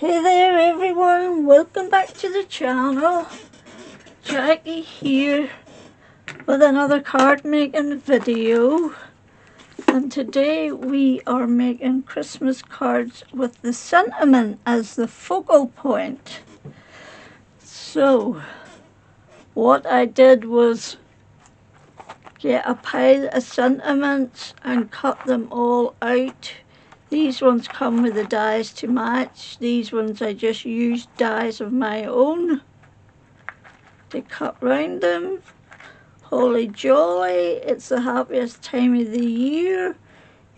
Hey there everyone, welcome back to the channel. Jackie here with another card making video, and today we are making Christmas cards with the sentiment as the focal point. So what I did was get a pile of sentiments and cut them all out. These ones come with the dies to match. These ones I just used dies of my own to cut round them. Holly jolly, it's the happiest time of the year.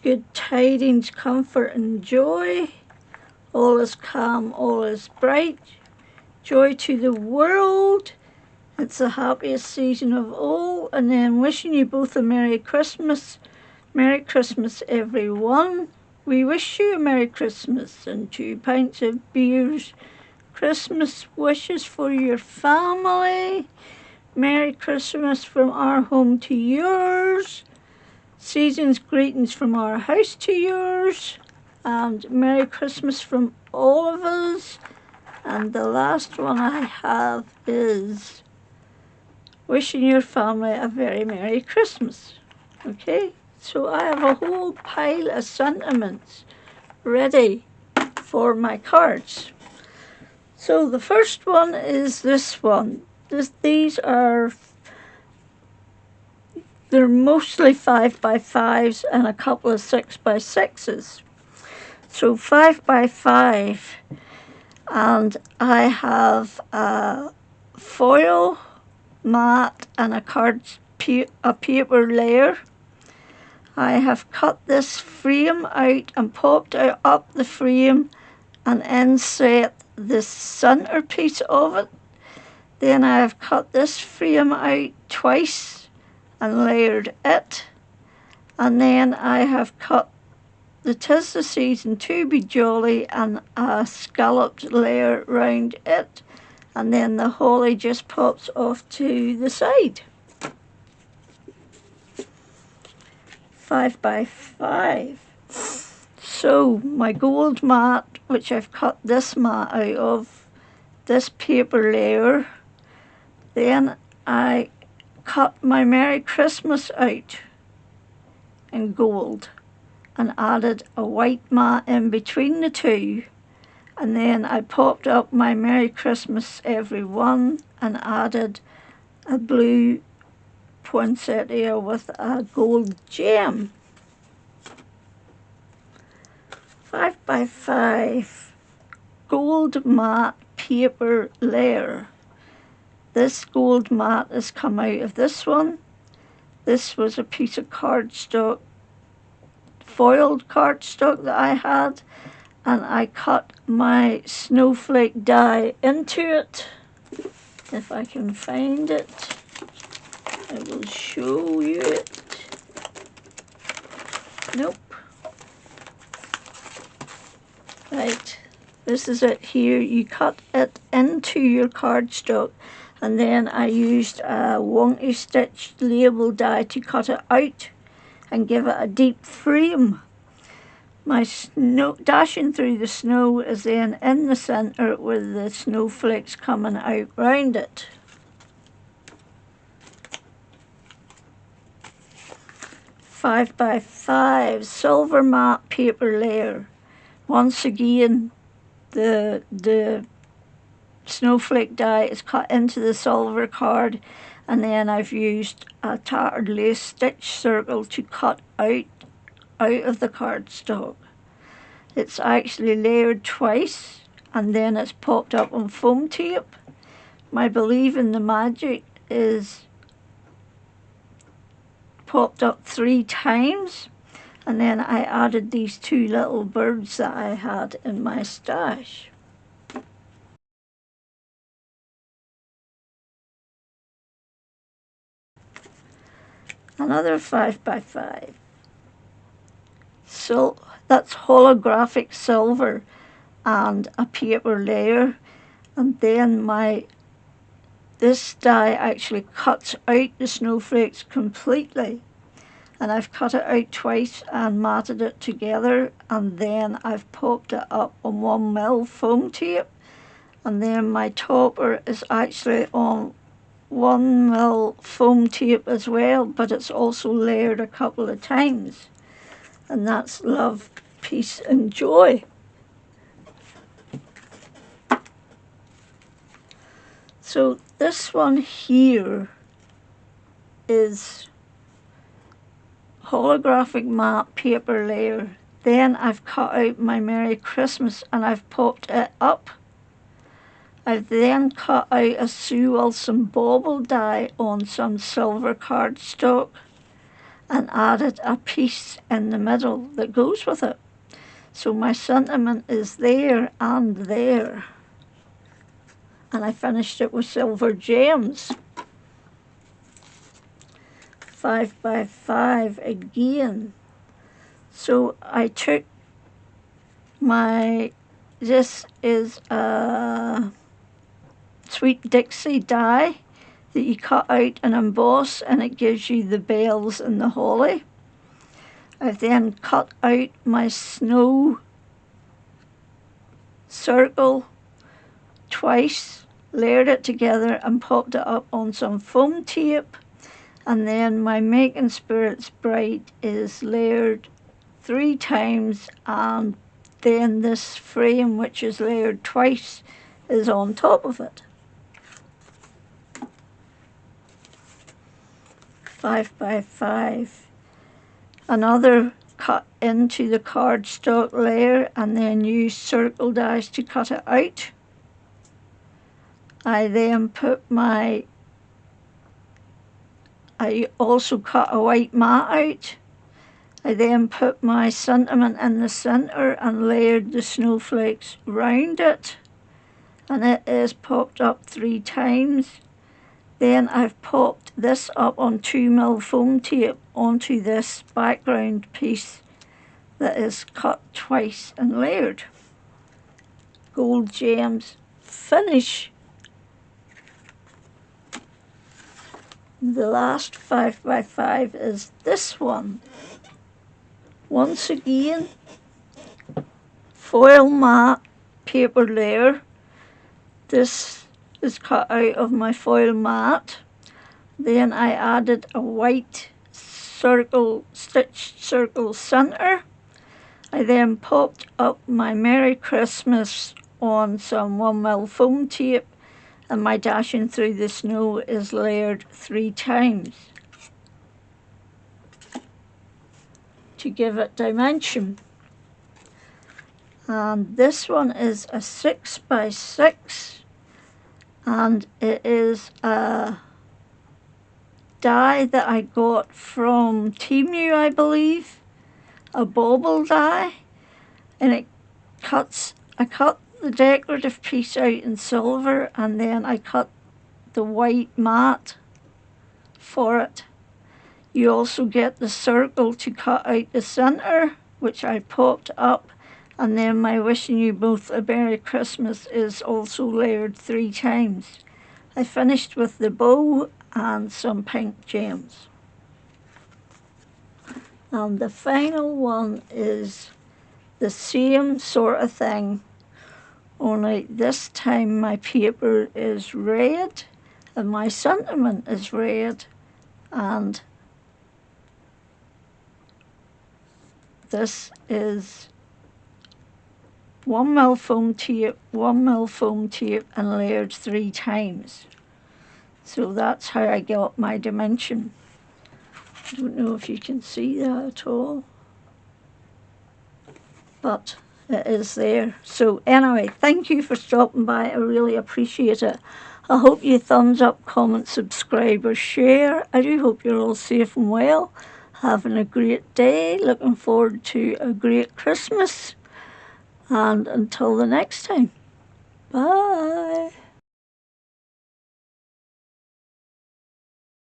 Good tidings, comfort and joy. All is calm, all is bright. Joy to the world. It's the happiest season of all. And then wishing you both a Merry Christmas. Merry Christmas everyone. We wish you a Merry Christmas and 2 pints of beers. Christmas wishes for your family. Merry Christmas from our home to yours. Season's greetings from our house to yours. And Merry Christmas from all of us. And the last one I have is wishing your family a very Merry Christmas. Okay? So I have a whole pile of sentiments ready for my cards. So the first one is this one. They're mostly 5x5s and a couple of 6x6s. So 5x5, and I have a foil mat and a paper layer. I have cut this frame out and popped out up the frame and inset the centerpiece of it. Then I have cut this frame out twice and layered it. And then I have cut the 'Tis the Season to Be Jolly and a scalloped layer round it. And then the holly just pops off to the side. 5x5. So my gold mat, which I've cut this mat out of, this paper layer. Then I cut my Merry Christmas out in gold and added a white mat in between the two. And then I popped up my Merry Christmas everyone and added a blue poinsettia with a gold gem. 5x5 gold mat paper layer. This gold mat has come out of this one. This was a piece of cardstock, foiled cardstock that I had, and I cut my snowflake die into it. If I can find it, I will show you it. Nope. Right, this is it here. You cut it into your cardstock, and then I used a wonky stitch label die to cut it out and give it a deep frame. My snow dashing through the snow is then in the centre with the snowflakes coming out round it. 5x5 silver matte paper layer. Once again, the snowflake die is cut into the silver card, and then I've used a tattered lace stitch circle to cut out of the cardstock. It's actually layered twice, and then it's popped up on foam tape. My Believe in the Magic is popped up 3 times, and then I added these 2 little birds that I had in my stash. Another 5x5. So that's holographic silver and a paper layer, and then this die actually cuts out the snowflakes completely, and I've cut it out twice and matted it together, and then I've popped it up on 1mm foam tape, and then my topper is actually on 1mm foam tape as well, but it's also layered a couple of times, and that's Love, Peace and Joy. So this one here is holographic matte paper layer. Then I've cut out my Merry Christmas and I've popped it up. I've then cut out a Sue Wilson bauble die on some silver cardstock and added a piece in the middle that goes with it. So my sentiment is there and there. And I finished it with silver gems. 5x5 again. So I took this is a Sweet Dixie die that you cut out and emboss, and it gives you the bells and the holly. I've then cut out my snow circle twice, layered it together and popped it up on some foam tape, and then my Making Spirits Bright is layered 3 times, and then this frame, which is layered twice, is on top of it. 5x5. Another cut into the cardstock layer and then use circle dies to cut it out. I also cut a white mat out. I then put my sentiment in the centre and layered the snowflakes round it, and it is popped up 3 times. Then I've popped this up on 2mm foam tape onto this background piece that is cut twice and layered. Gold gems finish. The last 5x5 is this one. Once again, foil matte paper layer. This is cut out of my foil matte. Then I added a white circle, stitched circle centre. I then popped up my Merry Christmas on some 1mm foam tape, and my Dashing Through the Snow is layered 3 times to give it dimension. And this one is a 6x6, and it is a die that I got from Temu, I believe, a bauble die, and I cut the decorative piece out in silver, and then I cut the white mat for it. You also get the circle to cut out the centre, which I popped up, and then my Wishing You Both a Merry Christmas is also layered 3 times. I finished with the bow and some pink gems. And the final one is the same sort of thing, only this time my paper is red and my sentiment is red, and this is 1mm foam tape, 1mm foam tape, and layered 3 times. So that's how I got my dimension. I don't know if you can see that at all, but it is there. So anyway, thank you for stopping by. I really appreciate it. I hope you thumbs up, comment, subscribe or share. I do hope you're all safe and well, having a great day, looking forward to a great Christmas, and until the next time, bye.